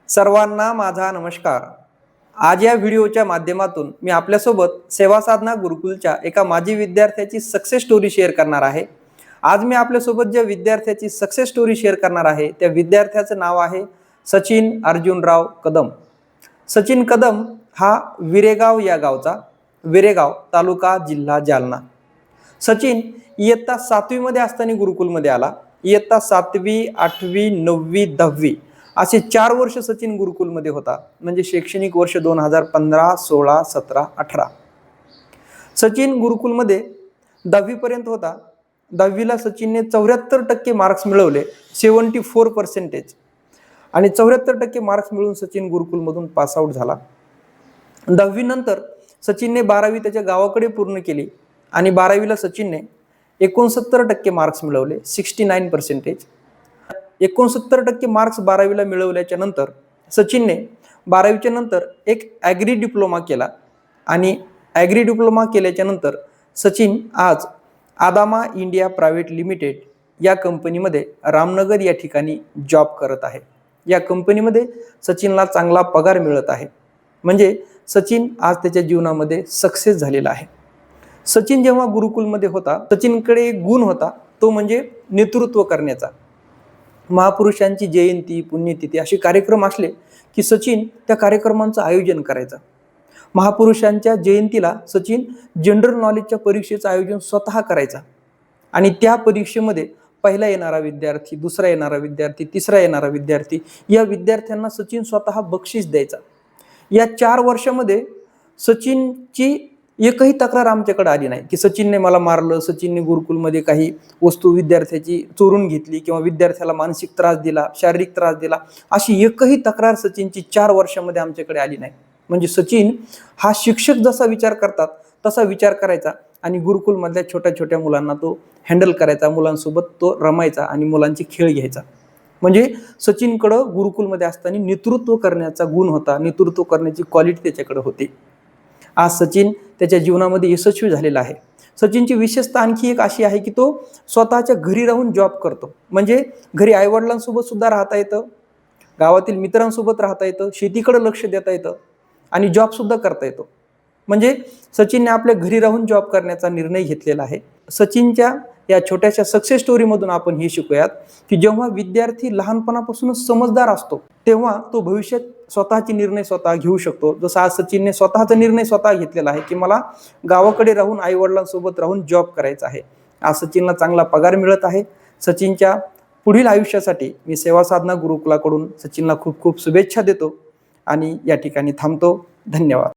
सर्वांना माझा नमस्कार। आज या व्हिडिओच्या माध्यमातून मी आपल्यासोबत सेवा साधना गुरुकुलच्या एका माजी विद्यार्थ्याची सक्सेस स्टोरी शेअर करणार आहे। आज मी आपल्यासोबत ज्या विद्यार्थ्याची सक्सेस स्टोरी शेअर करणार आहे त्या विद्यार्थ्याचं नाव आहे सचिन अर्जुनराव कदम। सचिन कदम हा विरेगाव या गावचा, विरेगाव तालुका जिल्हा जालना। सचिन इयत्ता 7वी मध्ये असताना गुरुकुलमध्ये आला। इयत्ता 7वी, 8वी, 9वी, 10वी असे 4 वर्ष सचिन गुरुकुलमध्ये होता, म्हणजे शैक्षणिक वर्ष 2015, 16, 17, 18। सचिन गुरुकुलमध्ये 10वी पर्यंत होता। 10वीला सचिनने 74% मार्क्स मिळवले, 74% आणि 74% मार्क्स मिळवून सचिन गुरुकुलमधून पास आउट झाला। 10वी नंतर सचिनने 12वी त्याच्या गावाकडे पूर्ण केली आणि 12वीला सचिनने 69% मार्क्स मिळवले, 69%। 69% मार्क्स 12वीला मिळवल्याच्या नंतर सचिनने 12वीच्या नंतर एक ॲग्री डिप्लोमा केला आणि ॲग्री डिप्लोमा केल्याच्या नंतर सचिन आज आदामा इंडिया प्रायव्हेट लिमिटेड या कंपनीमध्ये रामनगर या ठिकाणी जॉब करत आहे। या कंपनीमध्ये सचिनला चांगला पगार मिळत आहे, म्हणजे सचिन आज त्याच्या जीवनामध्ये सक्सेस झालेला आहे। सचिन जेव्हा गुरुकुलमध्ये होता, सचिनकडे एक गुण होता, तो म्हणजे नेतृत्व करण्याचा। महापुरुषांची जयंती, पुण्यतिथी असे कार्यक्रम असले की सचिन त्या कार्यक्रमांचं आयोजन करायचा। महापुरुषांच्या जयंतीला सचिन जनरल नॉलेजच्या परीक्षेचं आयोजन स्वतः करायचा आणि त्या परीक्षेमध्ये पहिला येणारा विद्यार्थी, दुसरा येणारा विद्यार्थी, तिसरा येणारा विद्यार्थी या विद्यार्थ्यांना सचिन स्वतः बक्षीस द्यायचा। या 4 वर्षामध्ये सचिनची एकही तक्रार आमच्याकडे आली नाही की सचिनने मला मारलं, सचिनने गुरुकुलमध्ये काही वस्तू विद्यार्थ्याची चोरून घेतली किंवा विद्यार्थ्याला मानसिक त्रास दिला, शारीरिक त्रास दिला, अशी एकही तक्रार सचिनची 4 वर्षामध्ये आमच्याकडे आली नाही। म्हणजे सचिन हा शिक्षक जसा विचार करतात तसा विचार करायचा आणि गुरुकुलमधल्या छोट्या छोट्या मुलांना तो हँडल करायचा, मुलांसोबत तो रमायचा आणि मुलांचे खेळ घ्यायचा। म्हणजे सचिनकडं गुरुकुलमध्ये असताना नेतृत्व करण्याचा गुण होता, नेतृत्व करण्याची क्वालिटी त्याच्याकडे होती। आज सचिन त्याच्या जीवनामध्ये यशस्वी झालेला आहे। सचिनची विशेषता आणखी एक अशी आहे की तो स्वतःच्या घरी राहून जॉब करतो, म्हणजे घरी आईवडिलांसोबत सुद्धा राहता येतं, गावातील मित्रांसोबत राहता येतं, शेतीकडे लक्ष देता येतं आणि जॉब सुद्धा करता येतो। म्हणजे सचिनने आपल्या घरी राहून जॉब करण्याचा निर्णय घेतलेला आहे। सचिनच्या या छोट्याशा सक्सेस स्टोरीमधून आपण हे शिकूयात की जेव्हा विद्यार्थी लहानपणापासूनच समजदार असतो तेव्हा तो भविष्यात स्वतःचे निर्णय स्वतः घेऊ शकतो। जसं आज सचिनने स्वतःचा निर्णय स्वतः घेतलेला आहे की मला गावाकडे राहून आईवडिलांसोबत राहून जॉब करायचा आहे। आज सचिनला चांगला पगार मिळत आहे। सचिनच्या पुढील आयुष्यासाठी मी सेवा साधना गुरुकुलाकडून सचिनला खूप खूप शुभेच्छा देतो आणि या ठिकाणी थांबतो। धन्यवाद।